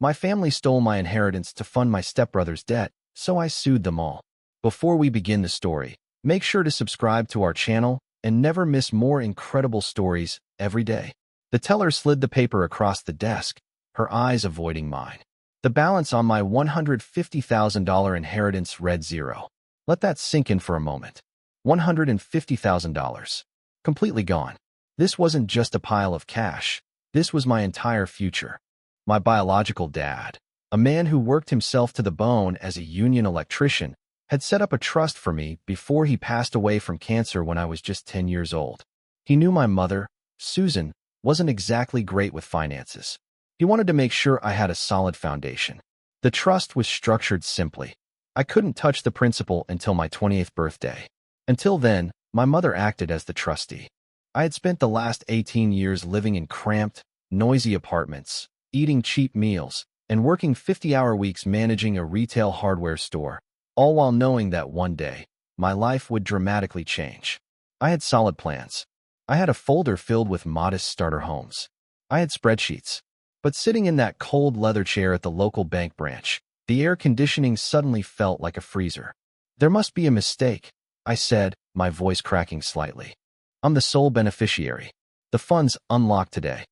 My family stole my inheritance to fund my stepbrother's debt, so I sued them all. Before we begin the story, make sure to subscribe to our channel and never miss more incredible stories every day. The teller slid the paper across the desk, her eyes avoiding mine. The balance on my $150,000 inheritance read 0. Let that sink in for a moment. $150,000. Completely gone. This wasn't just a pile of cash. This was my entire future. My biological dad, a man who worked himself to the bone as a union electrician, had set up a trust for me before he passed away from cancer when I was just 10 years old. He knew my mother, Susan, wasn't exactly great with finances. He wanted to make sure I had a solid foundation. The trust was structured simply. I couldn't touch the principal until my 28th birthday. Until then, my mother acted as the trustee. I had spent the last 18 years living in cramped, noisy apartments, eating cheap meals, and working 50-hour weeks managing a retail hardware store, all while knowing that one day, my life would dramatically change. I had solid plans. I had a folder filled with modest starter homes. I had spreadsheets. But sitting in that cold leather chair at the local bank branch, the air conditioning suddenly felt like a freezer. "There must be a mistake," I said, my voice cracking slightly. "I'm the sole beneficiary. The funds unlocked today."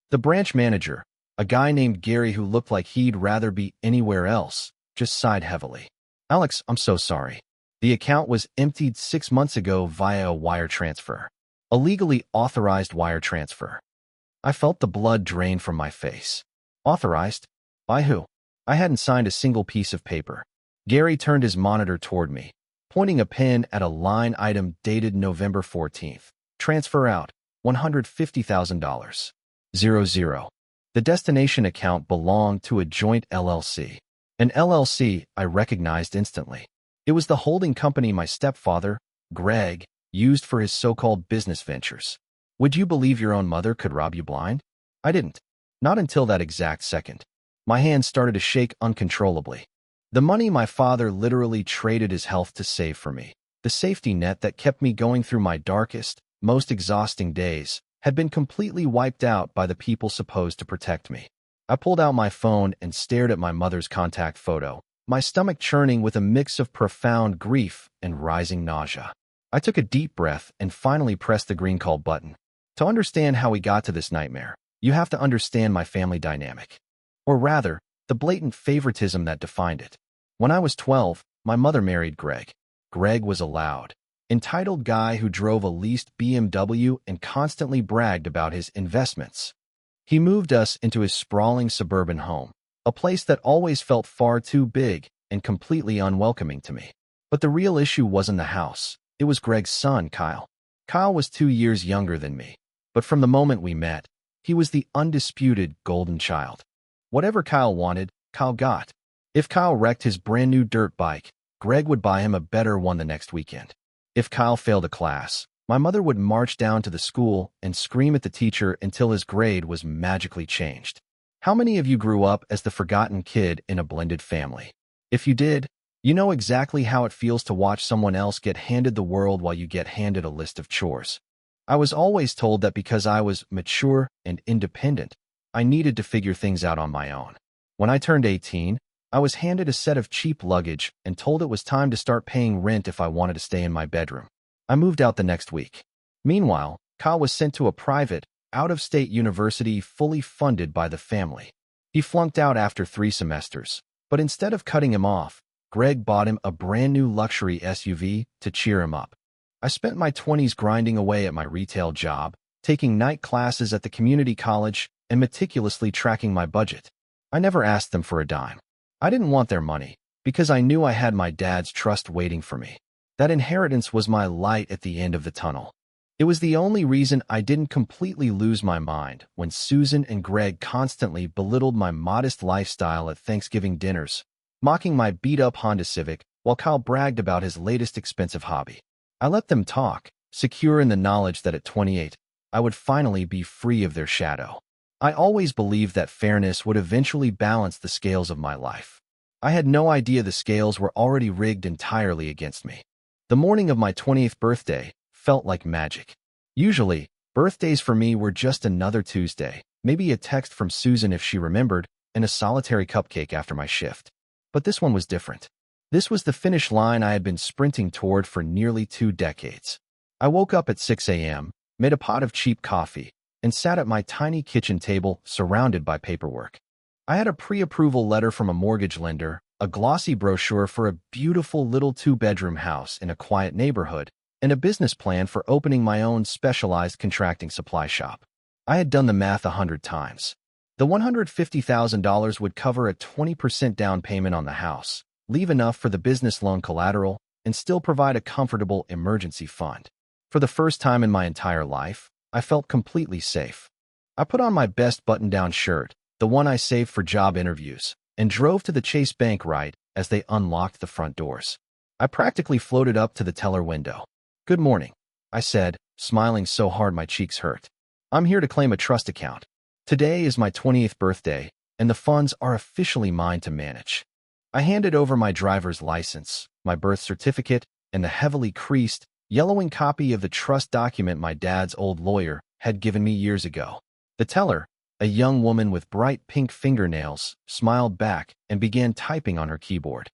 The branch manager, a guy named Gary who looked like he'd rather be anywhere else, just sighed heavily. "Alex, I'm so sorry. The account was emptied 6 months ago via a wire transfer. A legally authorized wire transfer." I felt the blood drain from my face. Authorized? By who? I hadn't signed a single piece of paper. Gary turned his monitor toward me, pointing a pen at a line item dated November 14th. Transfer out, $150,000. 00. The destination account belonged to a joint LLC. An LLC I recognized instantly. It was the holding company my stepfather, Greg, used for his so-called business ventures. Would you believe your own mother could rob you blind? I didn't. Not until that exact second. My hands started to shake uncontrollably. The money my father literally traded his health to save for me, the safety net that kept me going through my darkest, most exhausting days, had been completely wiped out by the people supposed to protect me. I pulled out my phone and stared at my mother's contact photo, my stomach churning with a mix of profound grief and rising nausea. I took a deep breath and finally pressed the green call button. To understand how we got to this nightmare, you have to understand my family dynamic. Or rather, the blatant favoritism that defined it. When I was 12, my mother married Greg. Greg was a loud, entitled guy who drove a leased BMW and constantly bragged about his investments. He moved us into his sprawling suburban home, a place that always felt far too big and completely unwelcoming to me. But the real issue wasn't the house. It was Greg's son, Kyle. Kyle was 2 years younger than me. But from the moment we met, he was the undisputed golden child. Whatever Kyle wanted, Kyle got. If Kyle wrecked his brand new dirt bike, Greg would buy him a better one the next weekend. If Kyle failed a class, my mother would march down to the school and scream at the teacher until his grade was magically changed. How many of you grew up as the forgotten kid in a blended family? If you did, you know exactly how it feels to watch someone else get handed the world while you get handed a list of chores. I was always told that because I was mature and independent, I needed to figure things out on my own. When I turned 18, I was handed a set of cheap luggage and told it was time to start paying rent if I wanted to stay in my bedroom. I moved out the next week. Meanwhile, Kyle was sent to a private, out-of-state university fully funded by the family. He flunked out after 3 semesters, but instead of cutting him off, Greg bought him a brand new luxury SUV to cheer him up. I spent my 20s grinding away at my retail job, taking night classes at the community college, and meticulously tracking my budget. I never asked them for a dime. I didn't want their money, because I knew I had my dad's trust waiting for me. That inheritance was my light at the end of the tunnel. It was the only reason I didn't completely lose my mind when Susan and Greg constantly belittled my modest lifestyle at Thanksgiving dinners, mocking my beat-up Honda Civic while Kyle bragged about his latest expensive hobby. I let them talk, secure in the knowledge that at 28, I would finally be free of their shadow. I always believed that fairness would eventually balance the scales of my life. I had no idea the scales were already rigged entirely against me. The morning of my 20th birthday felt like magic. Usually, birthdays for me were just another Tuesday, maybe a text from Susan if she remembered, and a solitary cupcake after my shift. But this one was different. This was the finish line I had been sprinting toward for nearly 2 decades. I woke up at 6 a.m., made a pot of cheap coffee, and sat at my tiny kitchen table surrounded by paperwork. I had a pre-approval letter from a mortgage lender, a glossy brochure for a beautiful little 2-bedroom house in a quiet neighborhood, and a business plan for opening my own specialized contracting supply shop. I had done the math 100 times. The $150,000 would cover a 20% down payment on the house, leave enough for the business loan collateral, and still provide a comfortable emergency fund. For the first time in my entire life, I felt completely safe. I put on my best button-down shirt, the one I saved for job interviews, and drove to the Chase Bank right as they unlocked the front doors. I practically floated up to the teller window. "Good morning," I said, smiling so hard my cheeks hurt. "I'm here to claim a trust account. Today is my 20th birthday, and the funds are officially mine to manage." I handed over my driver's license, my birth certificate, and the heavily creased, yellowing copy of the trust document my dad's old lawyer had given me years ago. The teller, a young woman with bright pink fingernails, smiled back and began typing on her keyboard.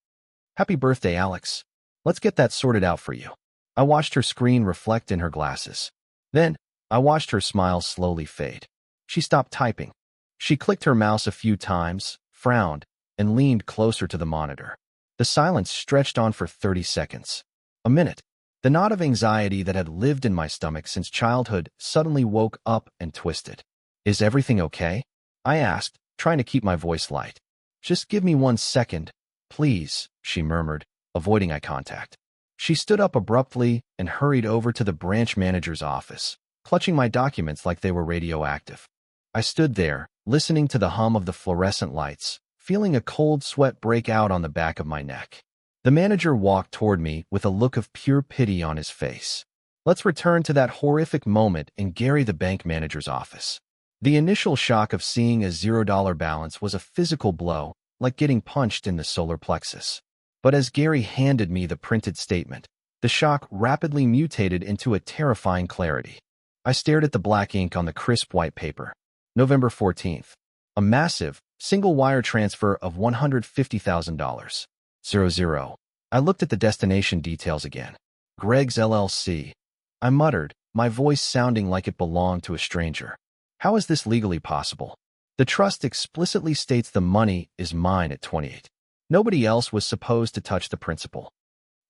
"Happy birthday, Alex. Let's get that sorted out for you." I watched her screen reflect in her glasses. Then, I watched her smile slowly fade. She stopped typing. She clicked her mouse a few times, frowned, and leaned closer to the monitor. The silence stretched on for 30 seconds. A minute. The knot of anxiety that had lived in my stomach since childhood suddenly woke up and twisted. "Is everything okay?" I asked, trying to keep my voice light. "Just give me 1 second, please," she murmured, avoiding eye contact. She stood up abruptly and hurried over to the branch manager's office, clutching my documents like they were radioactive. I stood there, listening to the hum of the fluorescent lights, feeling a cold sweat break out on the back of my neck. The manager walked toward me with a look of pure pity on his face. Let's return to that horrific moment in Gary the bank manager's office. The initial shock of seeing a $0 balance was a physical blow, like getting punched in the solar plexus. But as Gary handed me the printed statement, the shock rapidly mutated into a terrifying clarity. I stared at the black ink on the crisp white paper. November 14th. A massive, single-wire transfer of $150,000. 00. I looked at the destination details again. Greg's LLC. I muttered, my voice sounding like it belonged to a stranger. How is this legally possible? The trust explicitly states the money is mine at 28. Nobody else was supposed to touch the principal.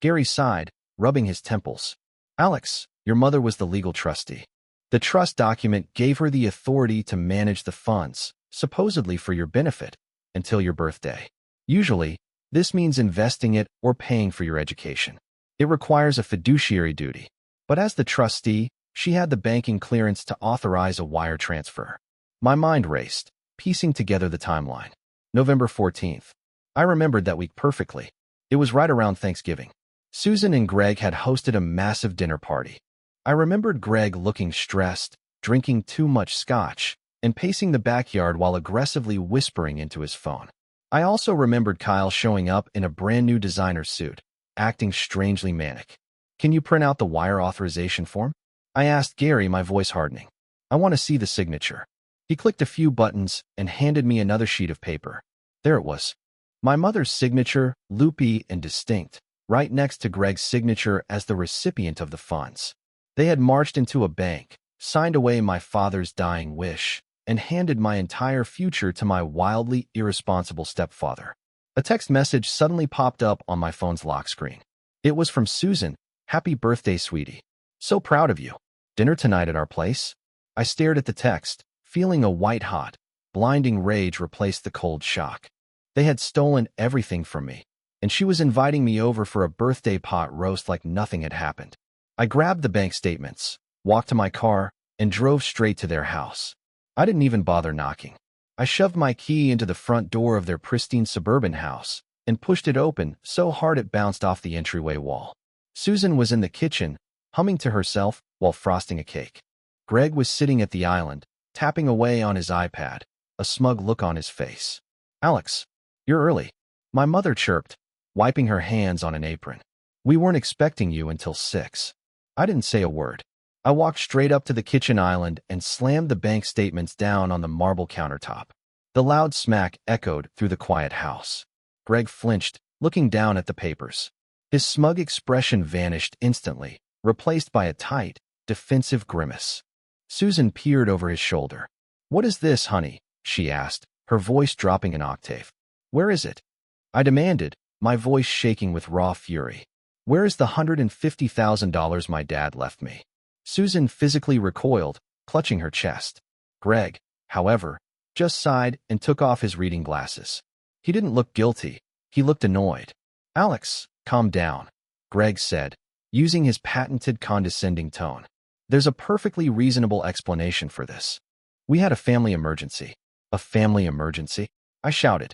Gary sighed, rubbing his temples. "Alex, your mother was the legal trustee. The trust document gave her the authority to manage the funds, supposedly for your benefit, until your birthday. Usually, this means investing it or paying for your education. It requires a fiduciary duty. But as the trustee, she had the banking clearance to authorize a wire transfer." My mind raced, piecing together the timeline. November 14th. I remembered that week perfectly. It was right around Thanksgiving. Susan and Greg had hosted a massive dinner party. I remembered Greg looking stressed, drinking too much scotch, and pacing the backyard while aggressively whispering into his phone. I also remembered Kyle showing up in a brand new designer suit, acting strangely manic. "Can you print out the wire authorization form?" I asked Gary, my voice hardening. "I want to see the signature." He clicked a few buttons and handed me another sheet of paper. There it was. My mother's signature, loopy and distinct, right next to Greg's signature as the recipient of the funds. They had marched into a bank, signed away my father's dying wish, and handed my entire future to my wildly irresponsible stepfather. A text message suddenly popped up on my phone's lock screen. It was from Susan. "Happy birthday, sweetie. So proud of you. Dinner tonight at our place?" I stared at the text, feeling a white-hot, blinding rage replace the cold shock. They had stolen everything from me, and she was inviting me over for a birthday pot roast like nothing had happened. I grabbed the bank statements, walked to my car, and drove straight to their house. I didn't even bother knocking. I shoved my key into the front door of their pristine suburban house and pushed it open so hard it bounced off the entryway wall. Susan was in the kitchen, humming to herself while frosting a cake. Greg was sitting at the island, tapping away on his iPad, a smug look on his face. "Alex, you're early," my mother chirped, wiping her hands on an apron. "We weren't expecting you until 6. I didn't say a word. I walked straight up to the kitchen island and slammed the bank statements down on the marble countertop. The loud smack echoed through the quiet house. Greg flinched, looking down at the papers. His smug expression vanished instantly, replaced by a tight, defensive grimace. Susan peered over his shoulder. "What is this, honey?" she asked, her voice dropping an octave. "Where is it?" I demanded, my voice shaking with raw fury. "Where is the $150,000 my dad left me?" Susan physically recoiled, clutching her chest. Greg, however, just sighed and took off his reading glasses. He didn't look guilty. He looked annoyed. "Alex, calm down," Greg said, using his patented condescending tone. "There's a perfectly reasonable explanation for this. We had a family emergency." "A family emergency?" I shouted.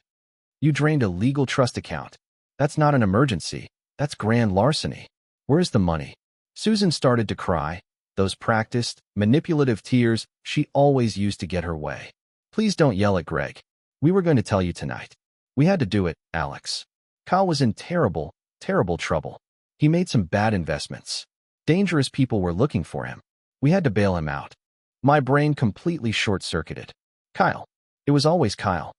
"You drained a legal trust account. That's not an emergency. That's grand larceny. Where's the money?" Susan started to cry, those practiced, manipulative tears she always used to get her way. "Please don't yell at Greg. We were going to tell you tonight. We had to do it, Alex. Kyle was in terrible, terrible trouble. He made some bad investments. Dangerous people were looking for him. We had to bail him out." My brain completely short-circuited. "Kyle. It was always Kyle.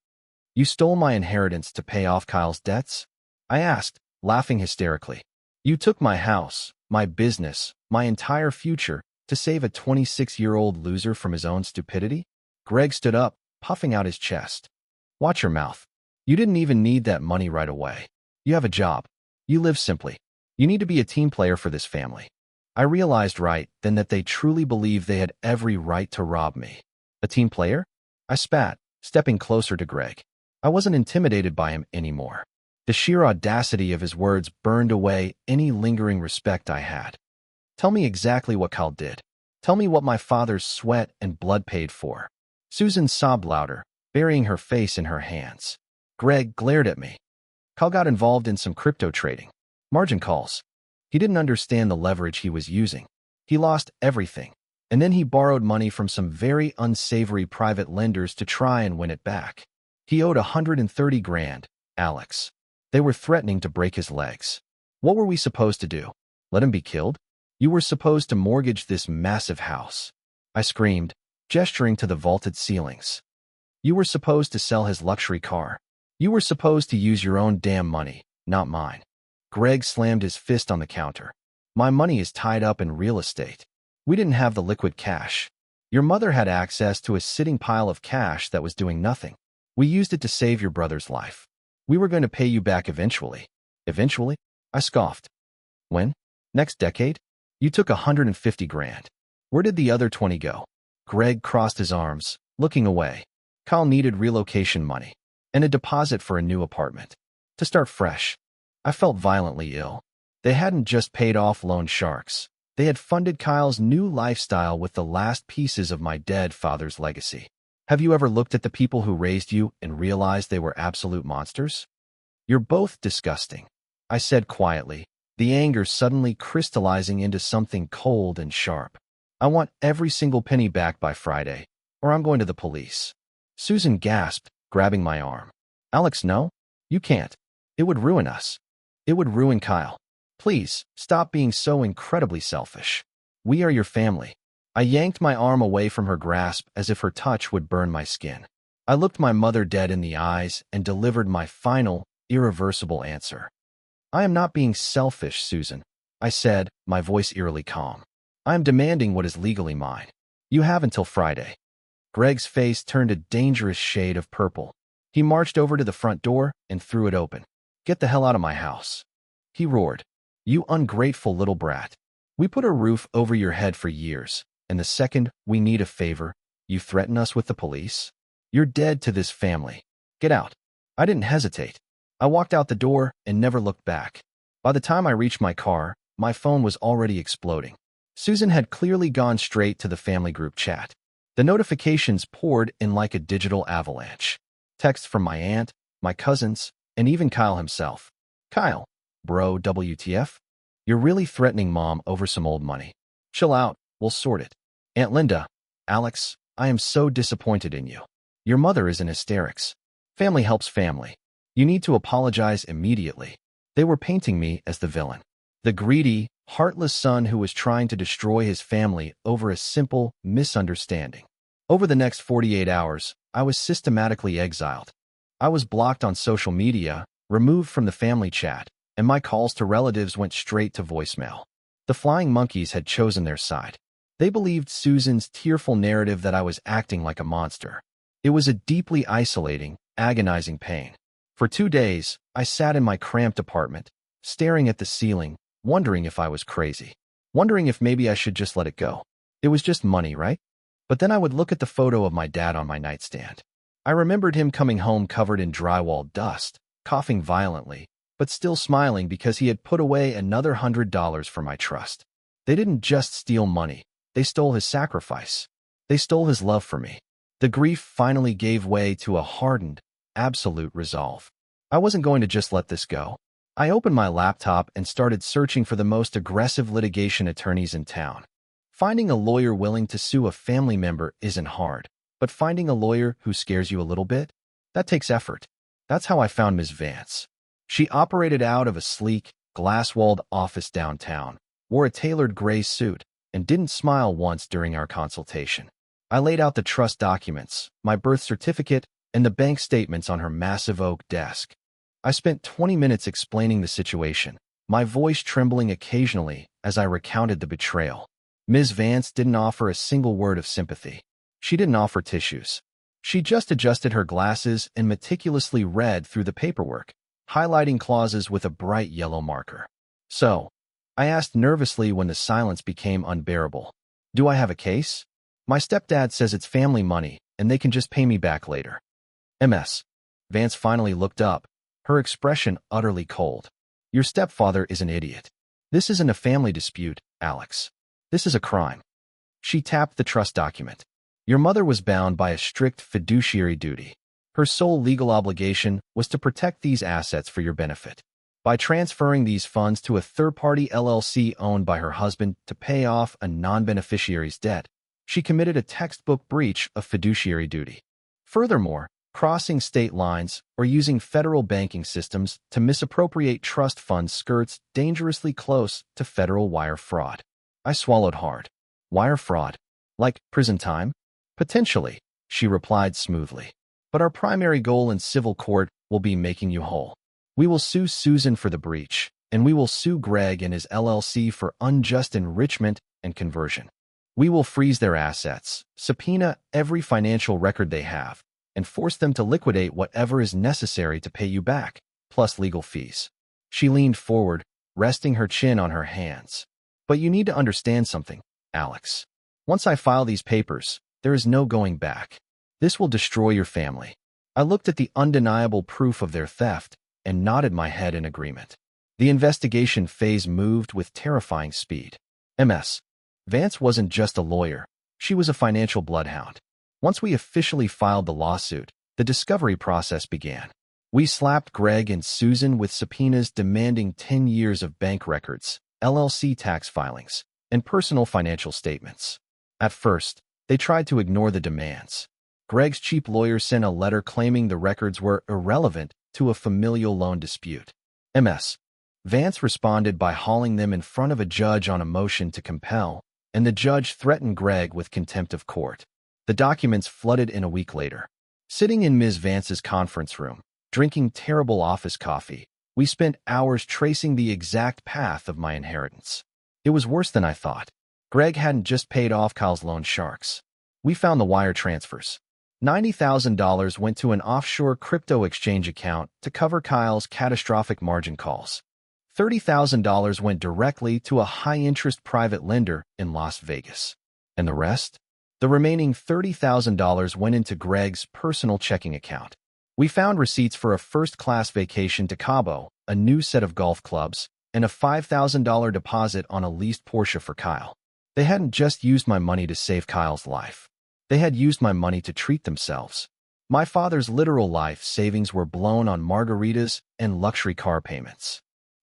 You stole my inheritance to pay off Kyle's debts?" I asked, laughing hysterically. "You took my house, my business, my entire future to save a 26-year-old loser from his own stupidity?" Greg stood up, puffing out his chest. "Watch your mouth. You didn't even need that money right away. You have a job. You live simply. You need to be a team player for this family." I realized right then that they truly believed they had every right to rob me. "A team player?" I spat, stepping closer to Greg. I wasn't intimidated by him anymore. The sheer audacity of his words burned away any lingering respect I had. "Tell me exactly what Kyle did. Tell me what my father's sweat and blood paid for." Susan sobbed louder, burying her face in her hands. Greg glared at me. "Kyle got involved in some crypto trading. Margin calls. He didn't understand the leverage he was using. He lost everything. And then he borrowed money from some very unsavory private lenders to try and win it back. He owed $130 grand, Alex. They were threatening to break his legs. What were we supposed to do? Let him be killed? You were supposed to mortgage this massive house," I screamed, gesturing to the vaulted ceilings. "You were supposed to sell his luxury car. You were supposed to use your own damn money, not mine." Greg slammed his fist on the counter. "My money is tied up in real estate. We didn't have the liquid cash. Your mother had access to a sitting pile of cash that was doing nothing. We used it to save your brother's life. We were going to pay you back eventually." "Eventually?" I scoffed. "When? Next decade? You took 150 grand. Where did the other 20 go?" Greg crossed his arms, looking away. "Kyle needed relocation money and a deposit for a new apartment. To start fresh." I felt violently ill. They hadn't just paid off loan sharks. They had funded Kyle's new lifestyle with the last pieces of my dead father's legacy. Have you ever looked at the people who raised you and realized they were absolute monsters? "You're both disgusting," I said quietly, the anger suddenly crystallizing into something cold and sharp. "I want every single penny back by Friday, or I'm going to the police." Susan gasped, grabbing my arm. "Alex, no. You can't. It would ruin us. It would ruin Kyle. Please, stop being so incredibly selfish. We are your family." I yanked my arm away from her grasp as if her touch would burn my skin. I looked my mother dead in the eyes and delivered my final, irreversible answer. "I am not being selfish, Susan," I said, my voice eerily calm. "I am demanding what is legally mine. You have until Friday." Greg's face turned a dangerous shade of purple. He marched over to the front door and threw it open. "Get the hell out of my house," he roared. "You ungrateful little brat. We put a roof over your head for years, and the second we need a favor, you threaten us with the police? You're dead to this family. Get out." I didn't hesitate. I walked out the door and never looked back. By the time I reached my car, my phone was already exploding. Susan had clearly gone straight to the family group chat. The notifications poured in like a digital avalanche. Texts from my aunt, my cousins, and even Kyle himself. "Kyle, bro, WTF? You're really threatening mom over some old money. Chill out, we'll sort it. Aunt Linda, Alex, I am so disappointed in you. Your mother is in hysterics. Family helps family. You need to apologize immediately." They were painting me as the villain. The greedy, heartless son who was trying to destroy his family over a simple misunderstanding. Over the next 48 hours, I was systematically exiled. I was blocked on social media, removed from the family chat, and my calls to relatives went straight to voicemail. The flying monkeys had chosen their side. They believed Susan's tearful narrative that I was acting like a monster. It was a deeply isolating, agonizing pain. For 2 days, I sat in my cramped apartment, staring at the ceiling, wondering if I was crazy. Wondering if maybe I should just let it go. It was just money, right? But then I would look at the photo of my dad on my nightstand. I remembered him coming home covered in drywall dust, coughing violently, but still smiling because he had put away another $100 for my trust. They didn't just steal money. They stole his sacrifice. They stole his love for me. The grief finally gave way to a hardened, absolute resolve. I wasn't going to just let this go. I opened my laptop and started searching for the most aggressive litigation attorneys in town. Finding a lawyer willing to sue a family member isn't hard, but finding a lawyer who scares you a little bit? That takes effort. That's how I found Ms. Vance. She operated out of a sleek, glass-walled office downtown, wore a tailored gray suit, and didn't smile once during our consultation. I laid out the trust documents, my birth certificate, and the bank statements on her massive oak desk. I spent 20 minutes explaining the situation, my voice trembling occasionally as I recounted the betrayal. Ms. Vance didn't offer a single word of sympathy. She didn't offer tissues. She just adjusted her glasses and meticulously read through the paperwork, highlighting clauses with a bright yellow marker. So, I asked nervously when the silence became unbearable, "Do I have a case? My stepdad says it's family money, and they can just pay me back later." "MS." Vance finally looked up, her expression utterly cold. "Your stepfather is an idiot. This isn't a family dispute, Alex. This is a crime." She tapped the trust document. "Your mother was bound by a strict fiduciary duty. Her sole legal obligation was to protect these assets for your benefit. By transferring these funds to a third-party LLC owned by her husband to pay off a non-beneficiary's debt, she committed a textbook breach of fiduciary duty. Furthermore, crossing state lines or using federal banking systems to misappropriate trust funds skirts dangerously close to federal wire fraud." I swallowed hard. "Wire fraud? Like prison time?" "Potentially," she replied smoothly. "But our primary goal in civil court will be making you whole. We will sue Susan for the breach, and we will sue Greg and his LLC for unjust enrichment and conversion. We will freeze their assets, subpoena every financial record they have, and force them to liquidate whatever is necessary to pay you back, plus legal fees." She leaned forward, resting her chin on her hands. "But you need to understand something, Alex. Once I file these papers, there is no going back. This will destroy your family." I looked at the undeniable proof of their theft and nodded my head in agreement. The investigation phase moved with terrifying speed. MS. Vance wasn't just a lawyer. She was a financial bloodhound. Once we officially filed the lawsuit, the discovery process began. We slapped Greg and Susan with subpoenas demanding 10 years of bank records, LLC tax filings, and personal financial statements. At first, they tried to ignore the demands. Greg's cheap lawyer sent a letter claiming the records were irrelevant to a familial loan dispute. MS. Vance responded by hauling them in front of a judge on a motion to compel, and the judge threatened Greg with contempt of court. The documents flooded in a week later. Sitting in Ms. Vance's conference room, drinking terrible office coffee, we spent hours tracing the exact path of my inheritance. It was worse than I thought. Greg hadn't just paid off Kyle's loan sharks. We found the wire transfers. $90,000 went to an offshore crypto exchange account to cover Kyle's catastrophic margin calls. $30,000 went directly to a high-interest private lender in Las Vegas. And the rest? The remaining $30,000 went into Greg's personal checking account. We found receipts for a first-class vacation to Cabo, a new set of golf clubs, and a $5,000 deposit on a leased Porsche for Kyle. They hadn't just used my money to save Kyle's life. They had used my money to treat themselves. My father's literal life savings were blown on margaritas and luxury car payments.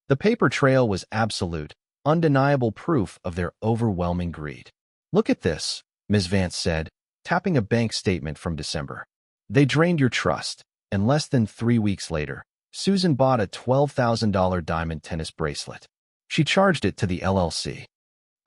The paper trail was absolute, undeniable proof of their overwhelming greed. "Look at this," Ms. Vance said, tapping a bank statement from December. "They drained your trust, and less than 3 weeks later, Susan bought a $12,000 diamond tennis bracelet. She charged it to the LLC.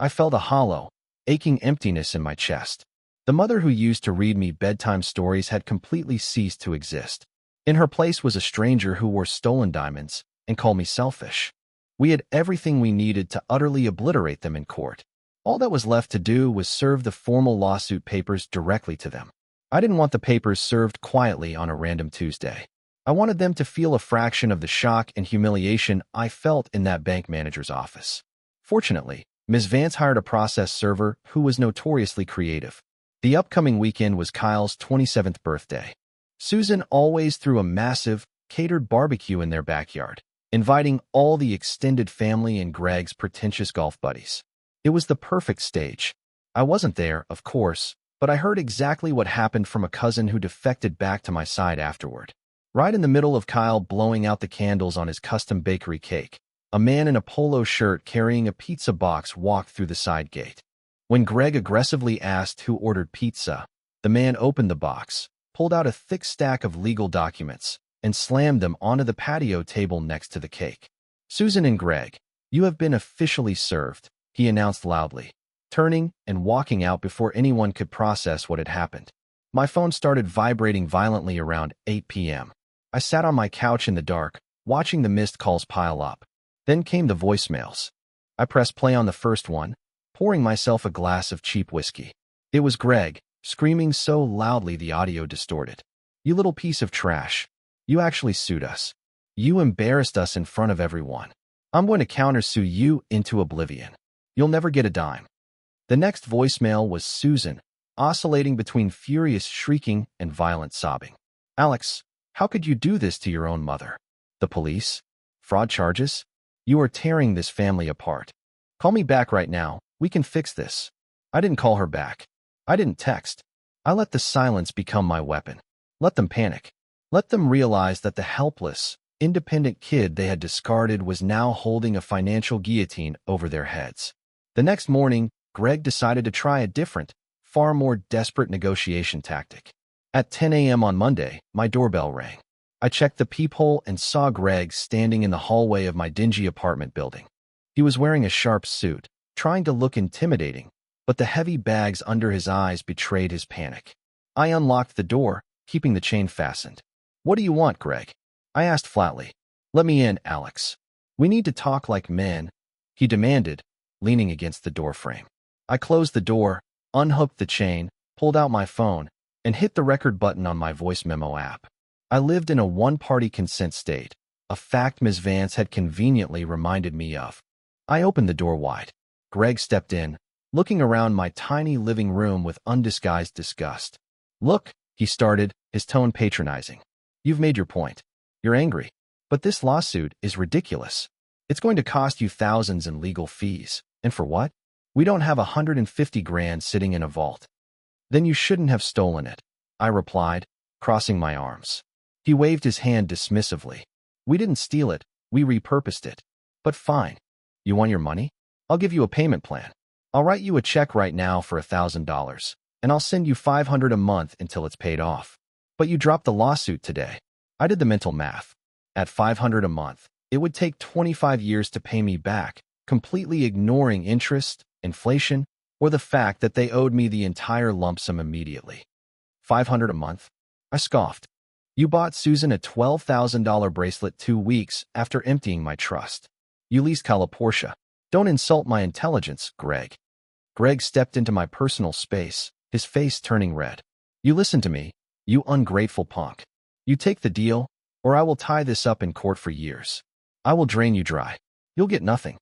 I felt a hollow, aching emptiness in my chest. The mother who used to read me bedtime stories had completely ceased to exist. In her place was a stranger who wore stolen diamonds and called me selfish. We had everything we needed to utterly obliterate them in court. All that was left to do was serve the formal lawsuit papers directly to them. I didn't want the papers served quietly on a random Tuesday. I wanted them to feel a fraction of the shock and humiliation I felt in that bank manager's office. Fortunately, Ms. Vance hired a process server who was notoriously creative. The upcoming weekend was Kyle's 27th birthday. Susan always threw a massive, catered barbecue in their backyard, inviting all the extended family and Greg's pretentious golf buddies. It was the perfect stage. I wasn't there, of course, but I heard exactly what happened from a cousin who defected back to my side afterward. Right in the middle of Kyle blowing out the candles on his custom bakery cake, a man in a polo shirt carrying a pizza box walked through the side gate. When Greg aggressively asked who ordered pizza, the man opened the box, pulled out a thick stack of legal documents, and slammed them onto the patio table next to the cake. "Susan and Greg, you have been officially served," he announced loudly, turning and walking out before anyone could process what had happened. My phone started vibrating violently around 8 p.m. I sat on my couch in the dark, watching the missed calls pile up. Then came the voicemails. I pressed play on the first one, pouring myself a glass of cheap whiskey. It was Greg, screaming so loudly the audio distorted. "You little piece of trash. You actually sued us. You embarrassed us in front of everyone. I'm going to countersue you into oblivion. You'll never get a dime." The next voicemail was Susan, oscillating between furious shrieking and violent sobbing. "Alex, how could you do this to your own mother? The police? Fraud charges? You are tearing this family apart. Call me back right now. We can fix this." I didn't call her back. I didn't text. I let the silence become my weapon. Let them panic. Let them realize that the helpless, independent kid they had discarded was now holding a financial guillotine over their heads. The next morning, Greg decided to try a different, far more desperate negotiation tactic. At 10 a.m. on Monday, my doorbell rang. I checked the peephole and saw Greg standing in the hallway of my dingy apartment building. He was wearing a sharp suit, trying to look intimidating, but the heavy bags under his eyes betrayed his panic. I unlocked the door, keeping the chain fastened. "What do you want, Greg?" I asked flatly. "Let me in, Alex. We need to talk like men," he demanded, leaning against the doorframe. I closed the door, unhooked the chain, pulled out my phone, and hit the record button on my voice memo app. I lived in a one-party consent state, a fact Ms. Vance had conveniently reminded me of. I opened the door wide. Greg stepped in, looking around my tiny living room with undisguised disgust. "Look," he started, his tone patronizing. "You've made your point. You're angry. But this lawsuit is ridiculous. It's going to cost you thousands in legal fees. And for what? We don't have 150 grand sitting in a vault." "Then you shouldn't have stolen it," I replied, crossing my arms. He waved his hand dismissively. "We didn't steal it. We repurposed it. But fine. You want your money? I'll give you a payment plan. I'll write you a check right now for $1,000, and I'll send you $500 a month until it's paid off. But you dropped the lawsuit today." I did the mental math. At $500 a month, it would take 25 years to pay me back, completely ignoring interest, inflation, or the fact that they owed me the entire lump sum immediately. $500 a month? I scoffed. "You bought Susan a $12,000 bracelet 2 weeks after emptying my trust. You leased Kyle a Porsche. Don't insult my intelligence, Greg." Greg stepped into my personal space, his face turning red. "You listen to me, you ungrateful punk. You take the deal, or I will tie this up in court for years. I will drain you dry. You'll get nothing."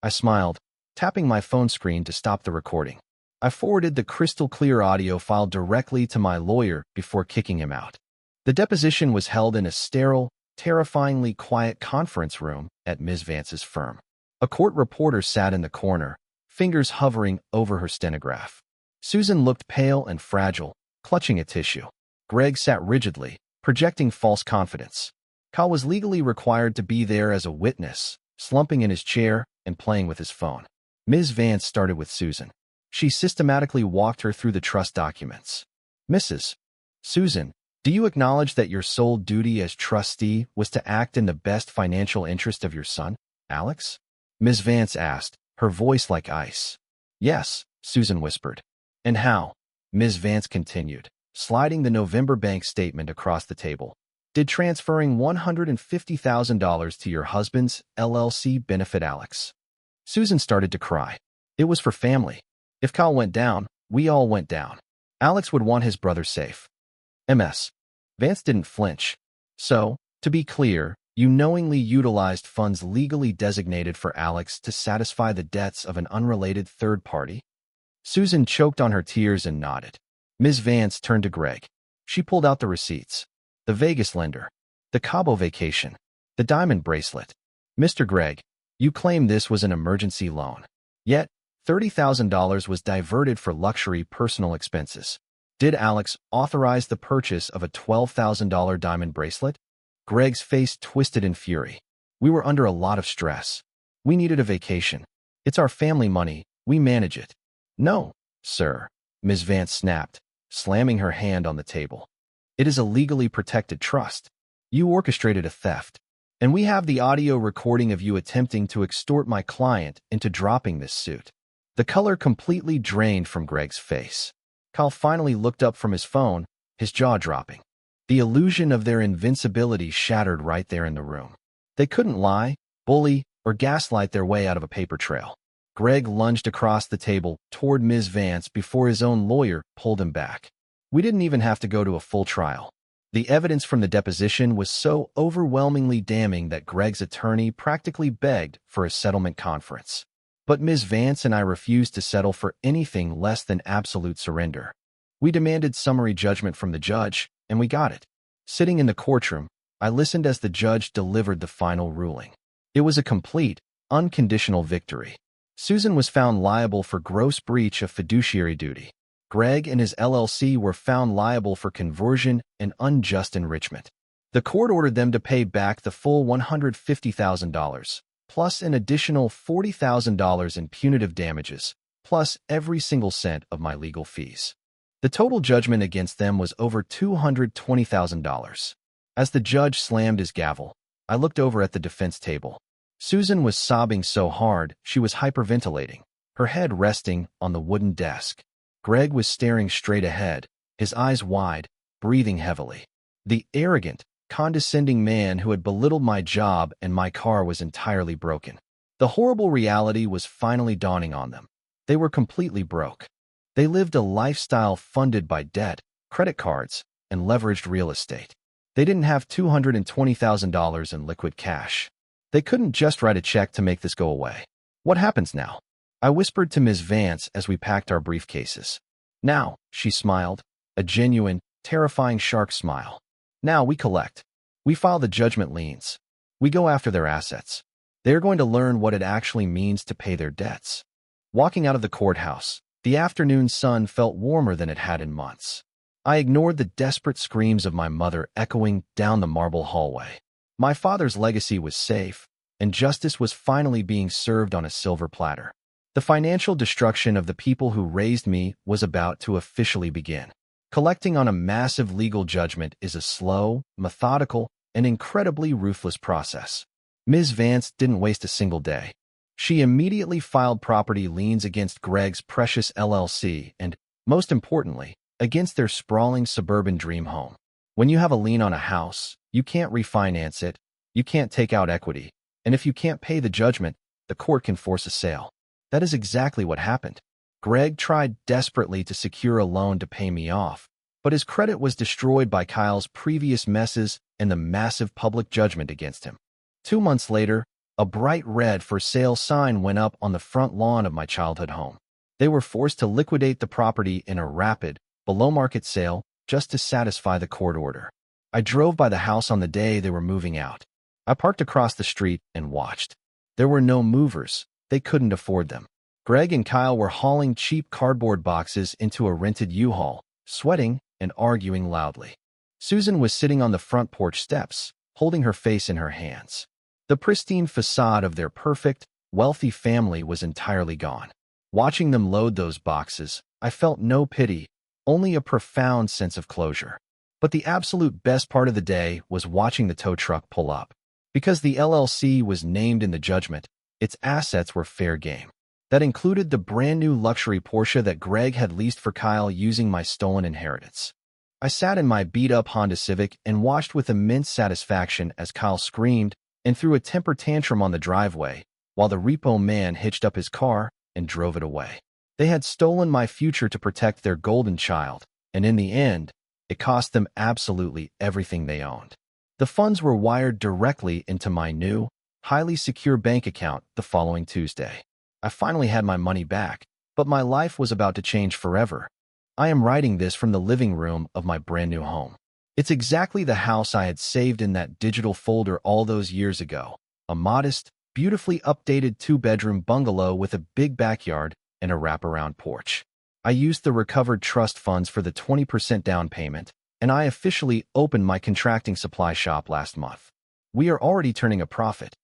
I smiled, tapping my phone screen to stop the recording. I forwarded the crystal-clear audio file directly to my lawyer before kicking him out. The deposition was held in a sterile, terrifyingly quiet conference room at Ms. Vance's firm. A court reporter sat in the corner, fingers hovering over her stenograph. Susan looked pale and fragile, clutching a tissue. Greg sat rigidly, projecting false confidence. Kyle was legally required to be there as a witness, slumping in his chair and playing with his phone. Ms. Vance started with Susan. She systematically walked her through the trust documents. "Mrs. Susan, do you acknowledge that your sole duty as trustee was to act in the best financial interest of your son, Alex?" Ms. Vance asked, her voice like ice. "Yes," Susan whispered. "And how?" Ms. Vance continued, sliding the November bank statement across the table. Did transferring $150,000 to your husband's LLC benefit Alex? Susan started to cry. It was for family. If Kyle went down, we all went down. Alex would want his brother safe. MS. Vance didn't flinch. So, to be clear, you knowingly utilized funds legally designated for Alex to satisfy the debts of an unrelated third party? Susan choked on her tears and nodded. Ms. Vance turned to Greg. She pulled out the receipts. The Vegas lender. The Cabo vacation. The diamond bracelet. Mr. Gregg, you claim this was an emergency loan. Yet, $30,000 was diverted for luxury personal expenses. Did Alex authorize the purchase of a $12,000 diamond bracelet? Greg's face twisted in fury. We were under a lot of stress. We needed a vacation. It's our family money. We manage it. No, sir, Ms. Vance snapped, slamming her hand on the table. It is a legally protected trust. You orchestrated a theft. And we have the audio recording of you attempting to extort my client into dropping this suit. The color completely drained from Greg's face. Kyle finally looked up from his phone, his jaw dropping. The illusion of their invincibility shattered right there in the room. They couldn't lie, bully, or gaslight their way out of a paper trail. Greg lunged across the table toward Ms. Vance before his own lawyer pulled him back. We didn't even have to go to a full trial. The evidence from the deposition was so overwhelmingly damning that Greg's attorney practically begged for a settlement conference. But Ms. Vance and I refused to settle for anything less than absolute surrender. We demanded summary judgment from the judge, and we got it. Sitting in the courtroom, I listened as the judge delivered the final ruling. It was a complete, unconditional victory. Susan was found liable for gross breach of fiduciary duty. Greg and his LLC were found liable for conversion and unjust enrichment. The court ordered them to pay back the full $150,000, plus an additional $40,000 in punitive damages, plus every single cent of my legal fees. The total judgment against them was over $220,000. As the judge slammed his gavel, I looked over at the defense table. Susan was sobbing so hard she was hyperventilating, her head resting on the wooden desk. Greg was staring straight ahead, his eyes wide, breathing heavily. The arrogant, condescending man who had belittled my job and my car was entirely broken. The horrible reality was finally dawning on them. They were completely broke. They lived a lifestyle funded by debt, credit cards, and leveraged real estate. They didn't have $220,000 in liquid cash. They couldn't just write a check to make this go away. What happens now? I whispered to Ms. Vance as we packed our briefcases. Now, she smiled, a genuine, terrifying shark smile. Now we collect. We file the judgment liens. We go after their assets. They're going to learn what it actually means to pay their debts. Walking out of the courthouse, the afternoon sun felt warmer than it had in months. I ignored the desperate screams of my mother echoing down the marble hallway. My father's legacy was safe, and justice was finally being served on a silver platter. The financial destruction of the people who raised me was about to officially begin. Collecting on a massive legal judgment is a slow, methodical, and incredibly ruthless process. Ms. Vance didn't waste a single day. She immediately filed property liens against Greg's precious LLC and, most importantly, against their sprawling suburban dream home. When you have a lien on a house, you can't refinance it, you can't take out equity, and if you can't pay the judgment, the court can force a sale. That is exactly what happened. Greg tried desperately to secure a loan to pay me off, but his credit was destroyed by Kyle's previous messes and the massive public judgment against him. 2 months later, a bright red for sale sign went up on the front lawn of my childhood home. They were forced to liquidate the property in a rapid, below-market sale just to satisfy the court order. I drove by the house on the day they were moving out. I parked across the street and watched. There were no movers. They couldn't afford them. Greg and Kyle were hauling cheap cardboard boxes into a rented U-Haul, sweating and arguing loudly. Susan was sitting on the front porch steps, holding her face in her hands. The pristine facade of their perfect, wealthy family was entirely gone. Watching them load those boxes, I felt no pity, only a profound sense of closure. But the absolute best part of the day was watching the tow truck pull up. Because the LLC was named in the judgment, its assets were fair game. That included the brand new luxury Porsche that Greg had leased for Kyle using my stolen inheritance. I sat in my beat-up Honda Civic and watched with immense satisfaction as Kyle screamed and threw a temper tantrum on the driveway, while the repo man hitched up his car and drove it away. They had stolen my future to protect their golden child, and in the end, it cost them absolutely everything they owned. The funds were wired directly into my new, highly secure bank account the following Tuesday. I finally had my money back, but my life was about to change forever. I am writing this from the living room of my brand new home. It's exactly the house I had saved in that digital folder all those years ago. A modest, beautifully updated 2-bedroom bungalow with a big backyard and a wraparound porch. I used the recovered trust funds for the 20% down payment, and I officially opened my contracting supply shop last month. We are already turning a profit.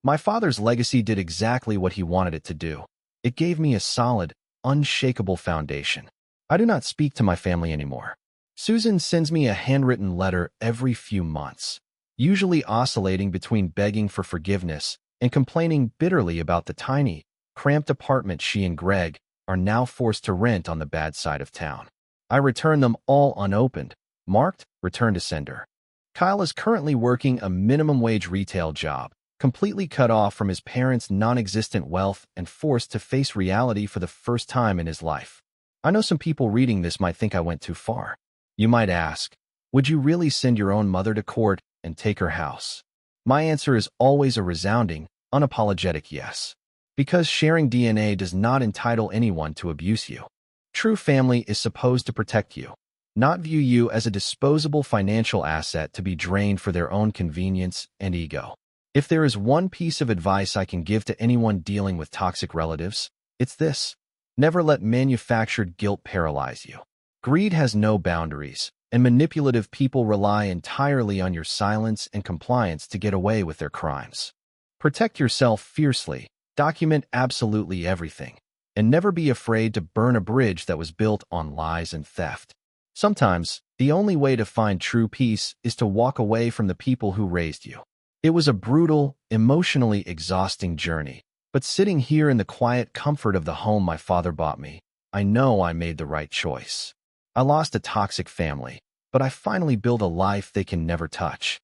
My father's legacy did exactly what he wanted it to do. It gave me a solid, unshakable foundation. I do not speak to my family anymore. Susan sends me a handwritten letter every few months, usually oscillating between begging for forgiveness and complaining bitterly about the tiny, cramped apartment she and Greg are now forced to rent on the bad side of town. I return them all unopened, marked Return to Sender. Kyle is currently working a minimum wage retail job, completely cut off from his parents' non-existent wealth and forced to face reality for the first time in his life. I know some people reading this might think I went too far. You might ask, would you really send your own mother to court and take her house? My answer is always a resounding, unapologetic yes. Because sharing DNA does not entitle anyone to abuse you. True family is supposed to protect you, not view you as a disposable financial asset to be drained for their own convenience and ego. If there is one piece of advice I can give to anyone dealing with toxic relatives, it's this. Never let manufactured guilt paralyze you. Greed has no boundaries, and manipulative people rely entirely on your silence and compliance to get away with their crimes. Protect yourself fiercely, document absolutely everything, and never be afraid to burn a bridge that was built on lies and theft. Sometimes, the only way to find true peace is to walk away from the people who raised you. It was a brutal, emotionally exhausting journey, but sitting here in the quiet comfort of the home my father bought me, I know I made the right choice. I lost a toxic family, but I finally built a life they can never touch.